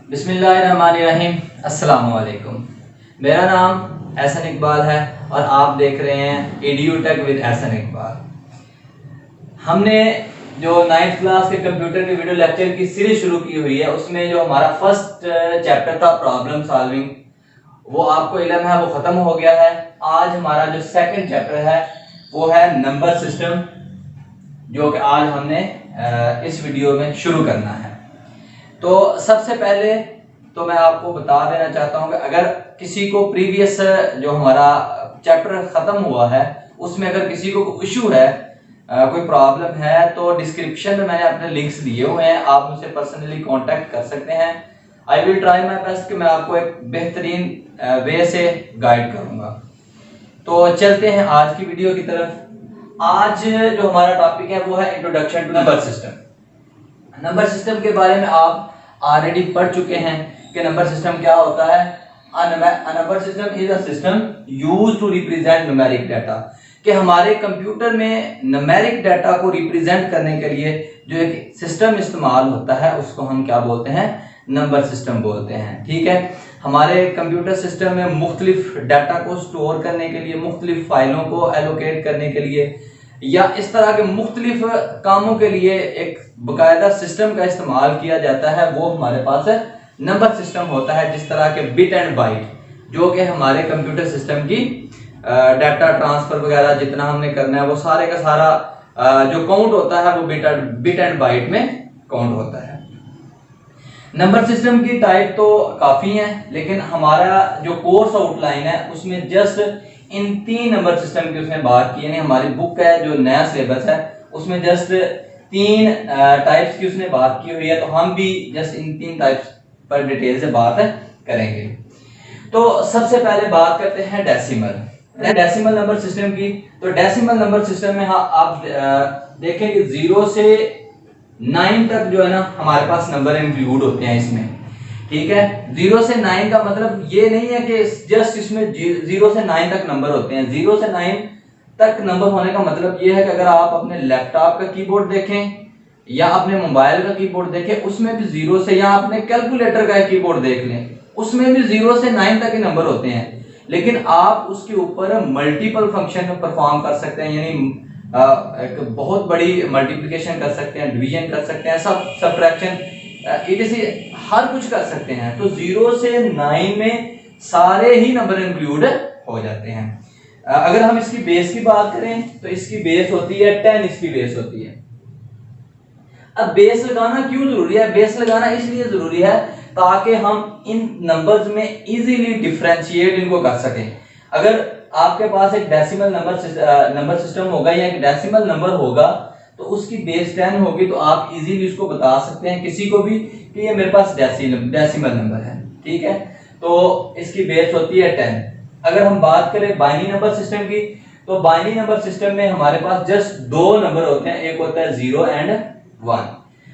बिस्मिल्लाहिर्रहमानिर्रहीम। अस्सलाम वालेकुम। मेरा नाम एहसन इकबाल है और आप देख रहे हैं एडुटेक विद एहसन इकबाल। हमने जो 9th क्लास के कंप्यूटर के वीडियो लेक्चर की सीरीज शुरू की हुई है, उसमें जो हमारा फर्स्ट चैप्टर था प्रॉब्लम सॉल्विंग, वो आपको इल्म है वो ख़त्म हो गया है। आज हमारा जो सेकंड चैप्टर है वो है नंबर सिस्टम, जो कि आज हमने इस वीडियो में शुरू करना है। तो सबसे पहले तो मैं आपको बता देना चाहता हूं कि अगर किसी को प्रीवियस जो हमारा चैप्टर ख़त्म हुआ है उसमें अगर किसी को कोई इशू है, कोई प्रॉब्लम है, तो डिस्क्रिप्शन में मैंने अपने लिंक्स दिए हुए हैं, आप मुझसे पर्सनली कांटेक्ट कर सकते हैं। I will try my best कि मैं आपको एक बेहतरीन वे से गाइड करूंगा। तो चलते हैं आज की वीडियो की तरफ। आज जो हमारा टॉपिक है वो है introduction to number system. Number system के बारे में आप ऑलरेडी पढ़ चुके हैं कि नंबर सिस्टम क्या होता है। Number system is a system used to represent numeric data, कि हमारे कंप्यूटर में न्यूमेरिक डाटा को रिप्रेजेंट करने के लिए जो एक सिस्टम इस्तेमाल होता है उसको हम क्या बोलते हैं, नंबर सिस्टम बोलते हैं। ठीक है, हमारे कंप्यूटर सिस्टम में मुख्तलिफ डाटा को स्टोर करने के लिए, मुख्तलिफ फाइलों को एलोकेट करने के लिए या इस तरह के मुख्तलिफ कामों के लिए एक बाकायदा सिस्टम का इस्तेमाल किया जाता है, वो हमारे पास नंबर सिस्टम होता है। जिस तरह के बिट एंड बाइट, जो कि हमारे कंप्यूटर सिस्टम की डाटा ट्रांसफर वगैरह जितना हमने करना है वो सारे का सारा जो काउंट होता है वो बिट एंड बाइट में काउंट होता है। नंबर सिस्टम की टाइप तो काफ़ी हैं, लेकिन हमारा जो कोर्स आउटलाइन है उसमें जस्ट इन 3 नंबर सिस्टम की उसने बात की, यानी हमारी बुक है जो नया सिलेबस है उसमें जस्ट 3 टाइप्स की उसने बात की हुई है, तो हम भी जस्ट इन 3 टाइप्स पर डिटेल से बात करेंगे। तो सबसे पहले बात करते हैं डेसिमल नंबर सिस्टम की। तो डेसिमल नंबर सिस्टम में आप देखें कि 0 से 9 तक जो है ना हमारे पास नंबर इंक्लूड होते हैं इसमें। ठीक है, 0 से 9 का मतलब ये नहीं है कि जस्ट इसमें 0 से 9 तक नंबर होते हैं। 0 से 9 तक नंबर होने का मतलब ये है कि अगर आप अपने लैपटॉप का कीबोर्ड देखें या अपने मोबाइल का कीबोर्ड देखें, उसमें भी 0 से, या अपने कैलकुलेटर का कीबोर्ड देख लें, उसमें भी 0 से 9 तक के नंबर होते हैं। लेकिन आप उसके ऊपर मल्टीपल फंक्शन परफॉर्म कर सकते हैं, यानी एक बहुत बड़ी मल्टीप्लिकेशन कर सकते हैं, डिवीजन कर सकते हैं, सब्ट्रैक्शन, etc हर कुछ कर सकते हैं। तो 0 से 9 में सारे ही नंबर इंक्लूड हो जाते हैं। अगर हम इसकी बेस की बात करें तो इसकी बेस होती है 10, इसकी बेस होती है। अब बेस लगाना क्यों जरूरी है? बेस लगाना इसलिए जरूरी है ताकि हम इन नंबर्स में इजीली डिफरेंशिएट इनको कर सकें। अगर आपके पास एक डेसिमल नंबर सिस्टम होगा या एक डेसिमल नंबर होगा तो उसकी बेस 10 होगी, तो आप इजीली उसको बता सकते हैं किसी को भी कि ये मेरे पास डेसिमल नंबर है। ठीक है, तो इसकी बेस होती है 10। अगर हम बात करें बाइनरी नंबर सिस्टम की, तो बाइनरी नंबर सिस्टम में हमारे पास जस्ट 2 नंबर होते हैं, एक होता है 0 एंड 1,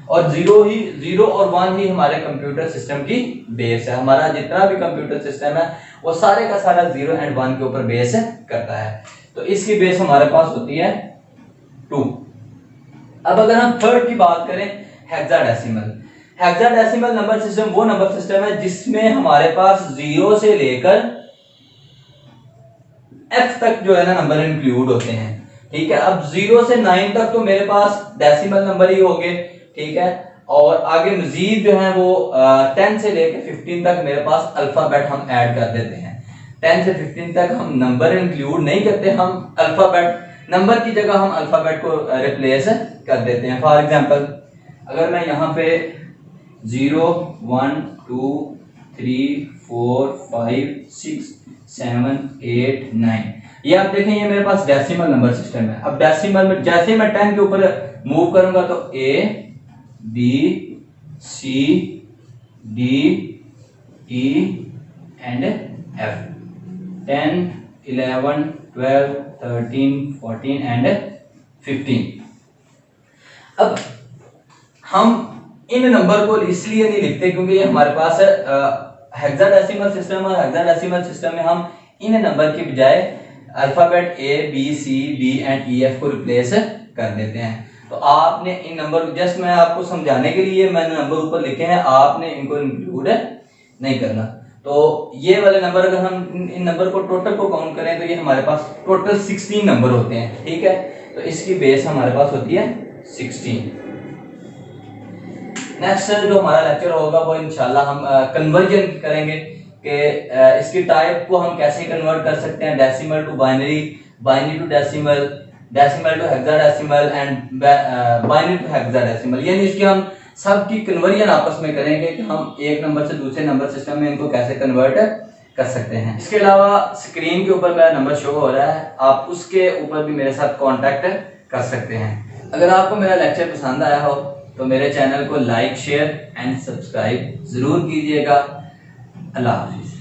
और 0 और 1 ही हमारे कंप्यूटर सिस्टम की बेस है। हमारा जितना भी कंप्यूटर सिस्टम है वो सारे का सारा 0 एंड 1 के ऊपर बेस करता है। तो इसकी बेस हमारे पास होती है 2। अब अगर हम थर्ड की बात करें, हेक्साडेसिमल नंबर सिस्टम वो नंबर सिस्टम है जिसमें हमारे पास 0 से लेकर F तक जो है ना नंबर इंक्लूड होते हैं। ठीक है, अब 0 से 9 तक तो मेरे पास डेसिमल नंबर ही होंगे। ठीक है, और आगे मजीद जो है वो 10 से लेकर 15 तक मेरे पास अल्फाबेट हम ऐड कर देते हैं। 10 से 15 तक हम नंबर इंक्लूड नहीं करते, हम अल्फाबेट, नंबर की जगह हम अल्फाबेट को रिप्लेस कर देते हैं। फॉर एग्जांपल अगर मैं यहाँ पे 0 1 2 3 4 5 6 7 8 9, ये आप देखें ये मेरे पास डेसिमल नंबर सिस्टम है। अब डेसिमल में जैसे मैं 10 के ऊपर मूव करूंगा तो A B C D E and F, 10 11 12 13 14 and 15। अब हम इन नंबर को इसलिए नहीं लिखते क्योंकि ये हमारे पास हेक्साडेसिमल सिस्टम, और हेक्साडेसिमल सिस्टम में हम इन नंबर के बजाय alphabet A B C D and E F को रिप्लेस कर देते हैं। तो आपने इन नंबर, जस्ट मैं आपको समझाने के लिए मैंने नंबर ऊपर लिखे हैं, आपने इनको इंक्लूड नहीं करना। तो ये वाले नंबर अगर हम इन नंबर को टोटल को काउंट करें तो ये हमारे पास टोटल 16 नंबर होते हैं, ठीक है। तो इसकी बेस हमारे पास होती है 16। नेक्स्ट जो हमारा लेक्चर होगा वो इंशाल्लाह हम कन्वर्जन करेंगे कि इसकी टाइप को हम कैसे कन्वर्ट कर सकते हैं, decimal to binary, binary to decimal, decimal to hexadecimal and binary to hexadecimal, यानी इसके हम सब की कन्वर्जन आपस में करेंगे कि हम एक नंबर से दूसरे नंबर सिस्टम में इनको कैसे कन्वर्ट कर सकते हैं। इसके अलावा स्क्रीन के ऊपर मेरा नंबर शो हो रहा है, आप उसके ऊपर भी मेरे साथ कांटेक्ट कर सकते हैं। अगर आपको मेरा लेक्चर पसंद आया हो तो मेरे चैनल को लाइक, शेयर एंड सब्सक्राइब जरूर कीजिएगा। अल्लाह हाफिज।